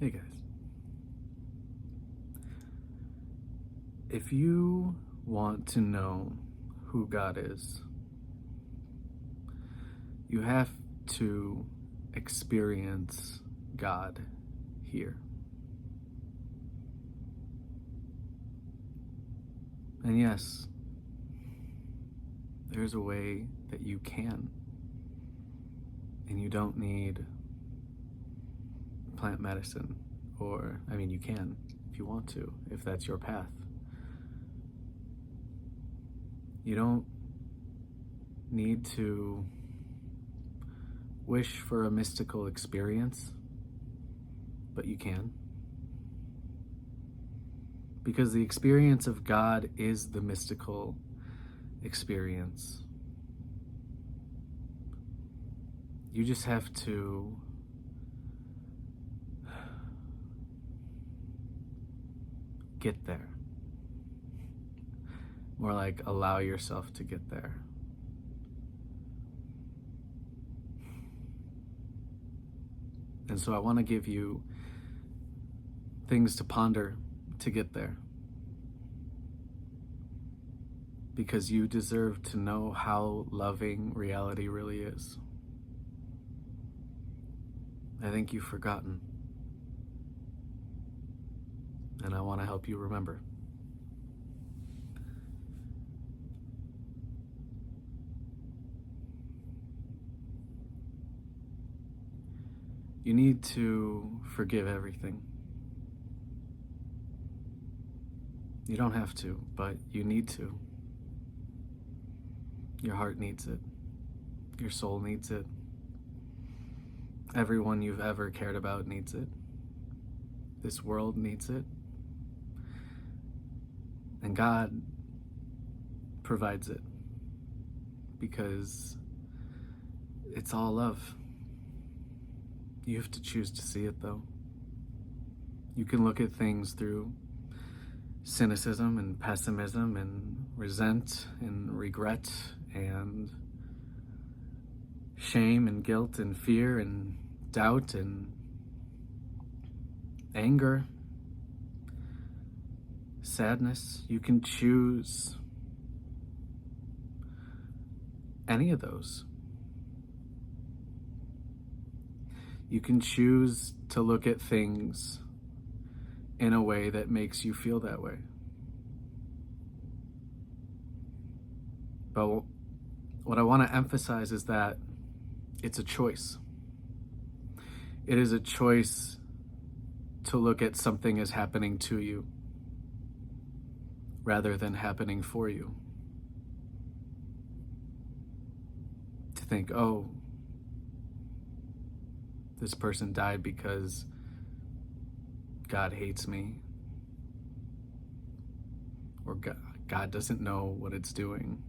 Hey guys. If you want to know who God is, you have to experience God here. And yes, there's a way that you can. And you don't need plant medicine, you can if you want to, if that's your path. You don't need to wish for a mystical experience, but you can. Because the experience of God is the mystical experience. You just have to get there. More like allow yourself to get there. And so I want to give you things to ponder to get there. Because you deserve to know how loving reality really is. I think you've forgotten. And I want to help you remember. You need to forgive everything. You don't have to, but you need to. Your heart needs it. Your soul needs it. Everyone you've ever cared about needs it. This world needs it. And God provides it. Because it's all love. You have to choose to see it, though. You can look at things through cynicism and pessimism and resent and regret and shame and guilt and fear and doubt and anger, sadness. You can choose any of those. You can choose to look at things in a way that makes you feel that way. But what I want to emphasize is that it's a choice. It is a choice to look at something as happening to you rather than happening for you. To think, oh, this person died because God hates me, or God doesn't know what it's doing.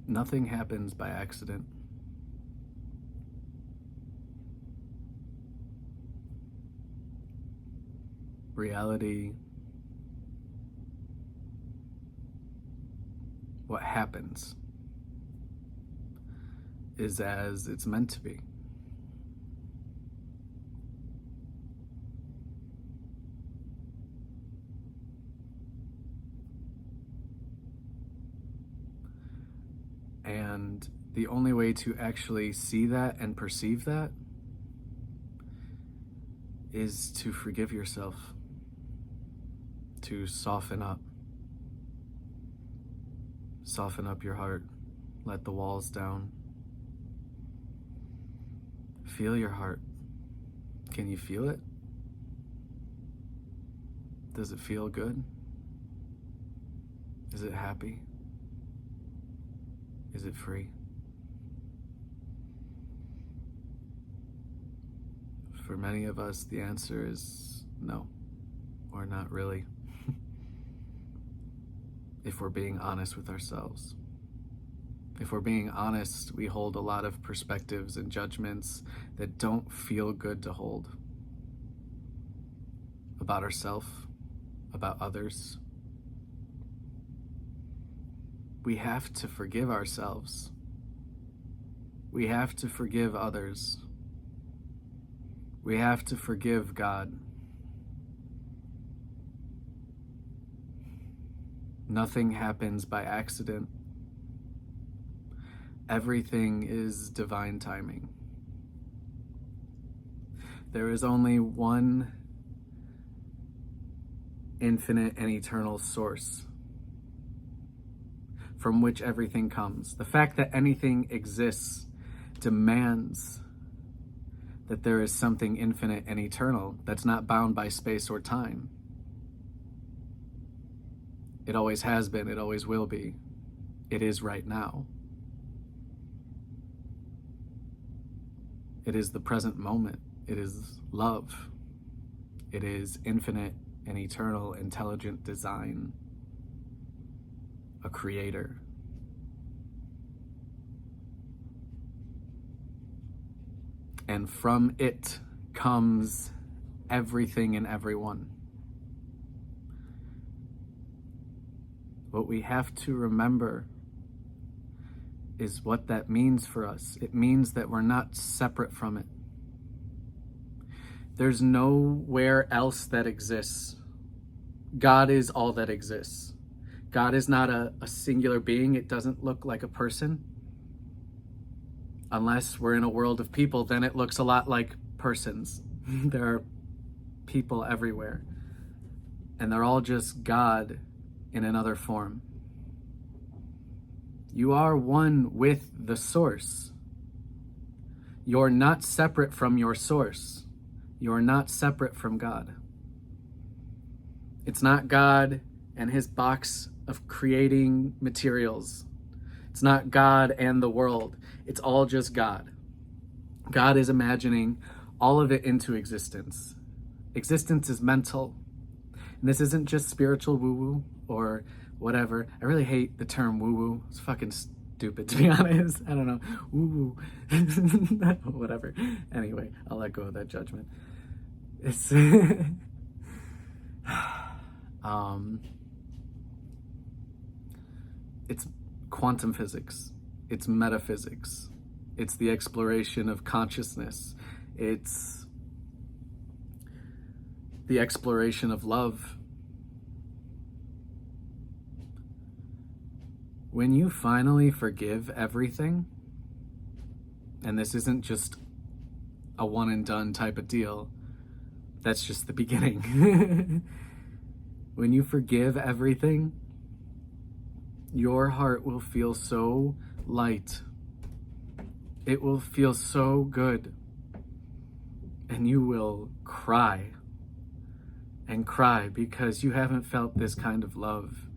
Nothing happens by accident. Reality, what happens, is as it's meant to be. And the only way to actually see that and perceive that is to forgive yourself, to soften up your heart, let the walls down. Feel your heart. Can you feel it? Does it feel good? Is it happy? Is it free? For many of us, the answer is no, or not really, if we're being honest with ourselves. if we're being honest, we hold a lot of perspectives and judgments that don't feel good to hold about ourselves, about others. We have to forgive ourselves. We have to forgive others. We have to forgive God. Nothing happens by accident. Everything is divine timing. There is only one infinite and eternal source from which everything comes. The fact that anything exists demands that there is something infinite and eternal that's not bound by space or time. It always has been, it always will be. It is right now. It is the present moment. It is love. It is infinite and eternal intelligent design. A creator. And from it comes everything and everyone. What we have to remember is what that means for us. It means that we're not separate from it. There's nowhere else that exists. God is all that exists. God is not a singular being. It doesn't look like a person. Unless we're in a world of people, then it looks a lot like persons. There are people everywhere. And they're all just God in another form. You are one with the source. You're not separate from your source. You're not separate from God. It's not God and his box of creating materials. It's not God and the world. It's all just God. God is imagining all of it into existence. Existence is mental. And this isn't just spiritual woo-woo or whatever. I really hate the term woo-woo. It's fucking stupid, to be honest. I don't know. Woo-woo. Whatever. Anyway, I'll let go of that judgment. It's it's quantum physics. It's metaphysics. It's the exploration of consciousness. It's the exploration of love. When you finally forgive everything, and this isn't just a one and done type of deal, that's just the beginning. When you forgive everything, your heart will feel so light. It will feel so good. And you will cry and cry because you haven't felt this kind of love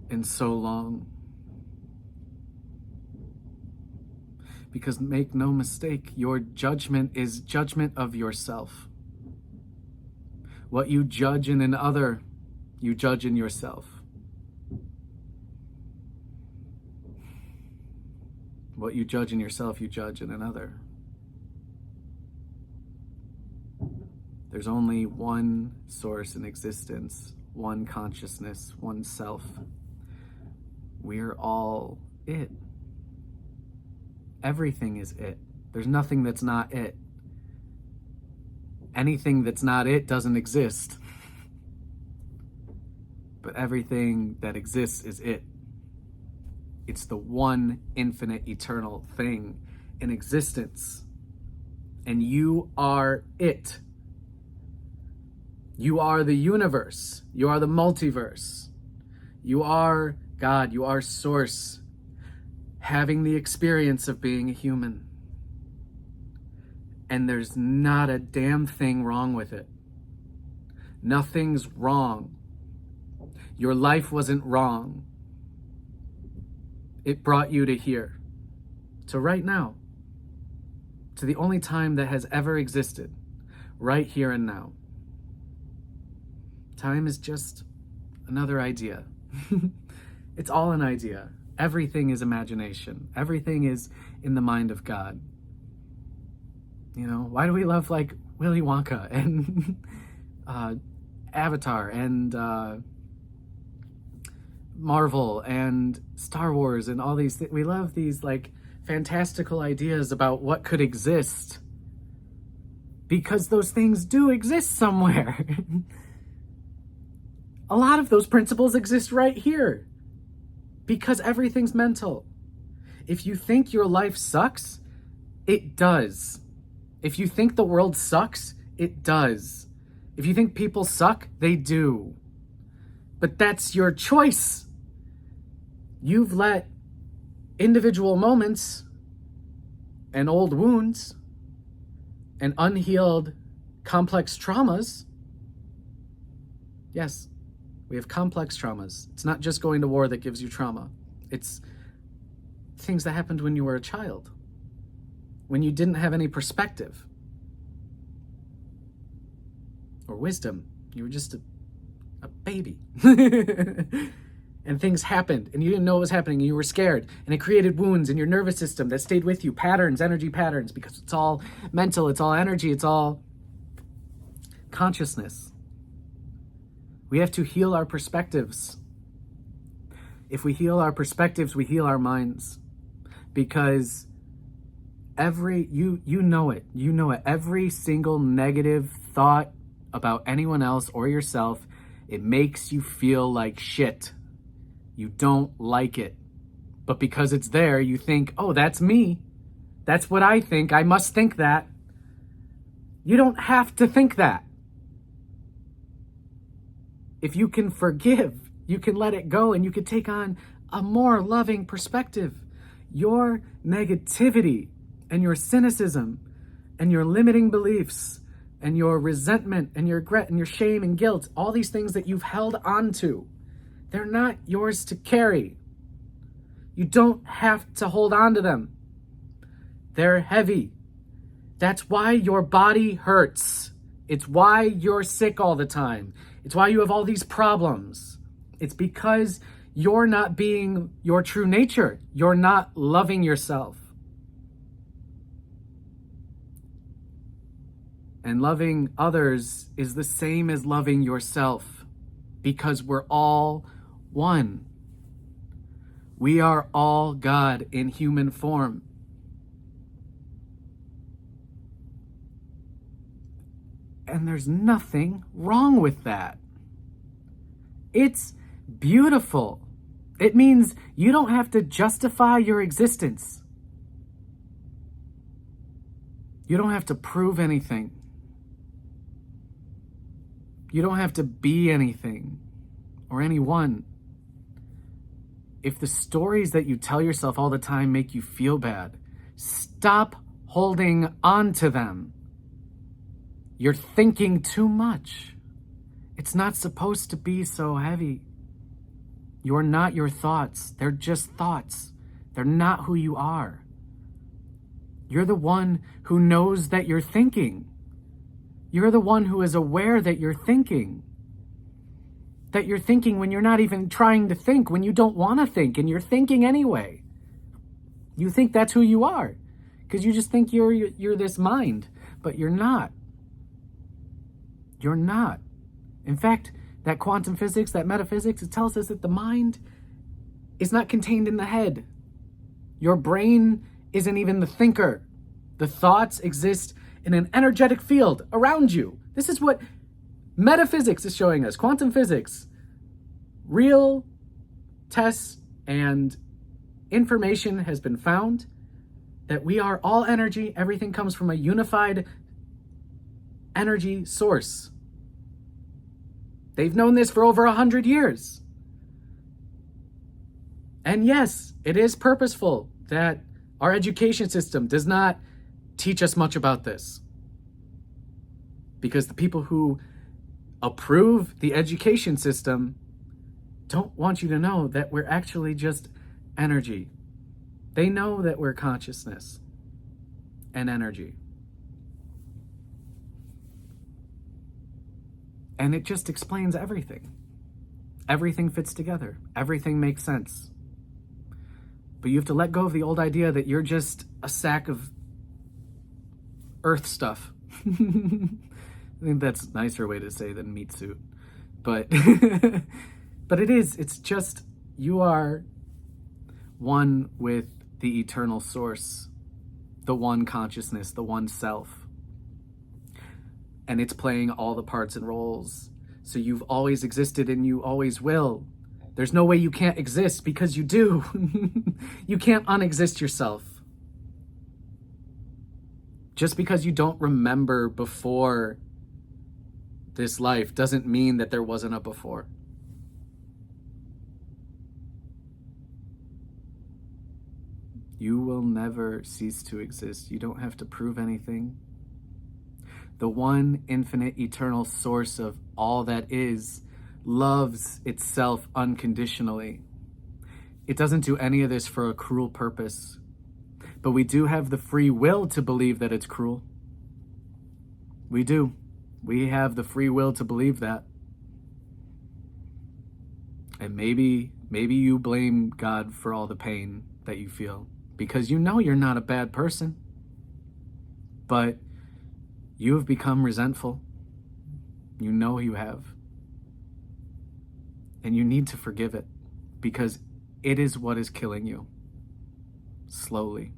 in so long. Because make no mistake, your judgment is judgment of yourself. What you judge in another, you judge in yourself. What you judge in yourself, you judge in another. There's only one source in existence, one consciousness, one self. We're all it. Everything is it. There's nothing that's not it. Anything that's not it doesn't exist. But everything that exists is it. It's the one infinite eternal thing in existence. And you are it. You are the universe. You are the multiverse. You are God. You are Source, having the experience of being a human. And there's not a damn thing wrong with it. Nothing's wrong. Your life wasn't wrong. It brought you to here, to right now, to the only time that has ever existed, right here and now. Time is just another idea. It's all an idea. Everything is imagination. Everything is in the mind of God. You know, why do we love like Willy Wonka and Avatar and Marvel and Star Wars and all these we love these like fantastical ideas about what could exist, because those things do exist somewhere. A lot of those principles exist right here, because everything's mental. If you think your life sucks, it does. If you think the world sucks, it does. If you think people suck, they do. But that's your choice. You've let individual moments and old wounds and unhealed complex traumas. Yes, we have complex traumas. It's not just going to war that gives you trauma. It's things that happened when you were a child, when you didn't have any perspective or wisdom. You were just a baby. And things happened and you didn't know what was happening and you were scared, and it created wounds in your nervous system that stayed with you, patterns, energy patterns, because it's all mental, it's all energy, it's all consciousness. We have to heal our perspectives. If we heal our perspectives, we heal our minds, because you know it, every single negative thought about anyone else or yourself, it makes you feel like shit. You don't like it. But because it's there, you think, oh, that's me. That's what I think. I must think that. You don't have to think that. If you can forgive, you can let it go, and you can take on a more loving perspective. Your negativity and your cynicism and your limiting beliefs and your resentment and your regret and your shame and guilt, all these things that you've held on to, they're not yours to carry. You don't have to hold on to them. They're heavy. That's why your body hurts. It's why you're sick all the time. It's why you have all these problems. It's because you're not being your true nature. You're not loving yourself. And loving others is the same as loving yourself, because we're all one. We are all God in human form. And there's nothing wrong with that. It's beautiful. It means you don't have to justify your existence. You don't have to prove anything. You don't have to be anything or anyone. If the stories that you tell yourself all the time make you feel bad, stop holding on to them. You're thinking too much. It's not supposed to be so heavy. You're not your thoughts. They're just thoughts. They're not who you are. You're the one who knows that you're thinking. You're the one who is aware that you're thinking. That you're thinking when you're not even trying to think, when you don't want to think, and you're thinking anyway. You think that's who you are, because you just think you're this mind, but you're not. You're not. In fact, that quantum physics, that metaphysics, it tells us that the mind is not contained in the head. Your brain isn't even the thinker. The thoughts exist in an energetic field around you. This is what metaphysics is showing us, quantum physics. Real tests and information has been found that we are all energy. Everything comes from a unified energy source. They've known this for over 100 years. And yes, it is purposeful that our education system does not teach us much about this, because the people who approve the education system don't want you to know that we're actually just energy. They know that we're consciousness and energy. And it just explains everything. Everything fits together. Everything makes sense. But you have to let go of the old idea that you're just a sack of earth stuff. I think that's a nicer way to say than meat suit. But but it's just, you are one with the eternal source, the one consciousness, the one self. And it's playing all the parts and roles. So you've always existed and you always will. There's no way you can't exist, because you do. You can't unexist yourself. Just because you don't remember before this life doesn't mean that there wasn't a before. You will never cease to exist. You don't have to prove anything. The one infinite eternal source of all that is loves itself unconditionally. It doesn't do any of this for a cruel purpose. But we do have the free will to believe that it's cruel. We do. We have the free will to believe that. And maybe you blame God for all the pain that you feel, because you know you're not a bad person. But you have become resentful. You know you have. And you need to forgive it, because it is what is killing you. Slowly.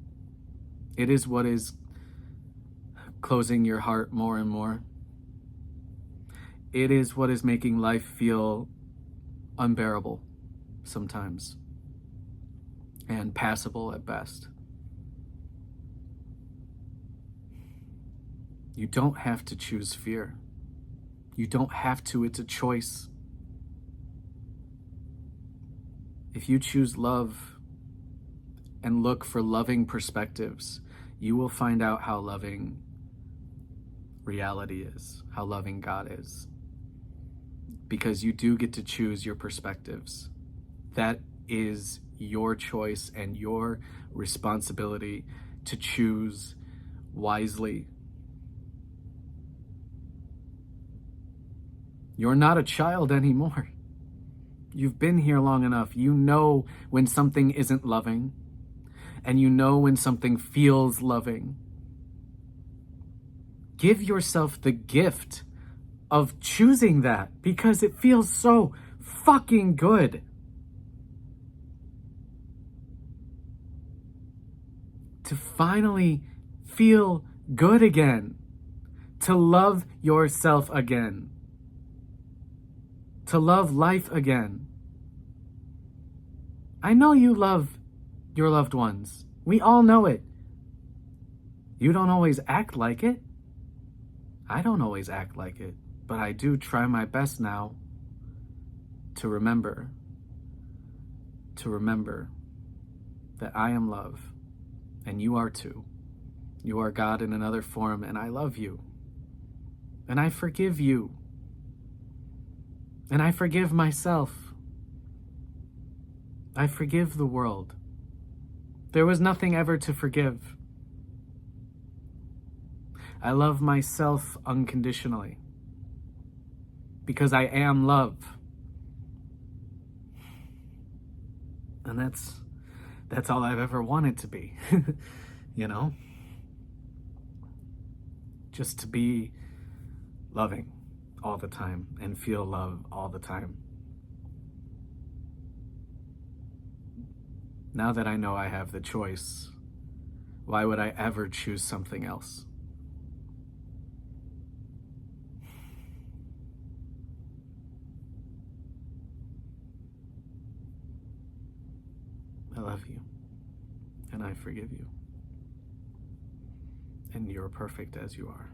It is what is closing your heart more and more. It is what is making life feel unbearable sometimes, and passable at best. You don't have to choose fear. You don't have to. It's a choice. If you choose love and look for loving perspectives, you will find out how loving reality is, how loving God is. Because you do get to choose your perspectives. That is your choice and your responsibility to choose wisely. You're not a child anymore. You've been here long enough. You know when something isn't loving, and you know when something feels loving. Give yourself the gift of choosing that, because it feels so fucking good. To finally feel good again. To love yourself again. To love life again. I know you love your loved ones. We all know it. You don't always act like it. I don't always act like it, but I do try my best now to remember that I am love, and you are too. You are God in another form, and I love you. And I forgive you. And I forgive myself. I forgive the world. There was nothing ever to forgive. I love myself unconditionally, because I am love. And that's all I've ever wanted to be. You know? Just to be loving all the time and feel love all the time. Now that I know I have the choice, why would I ever choose something else? I love you, and I forgive you, and you're perfect as you are.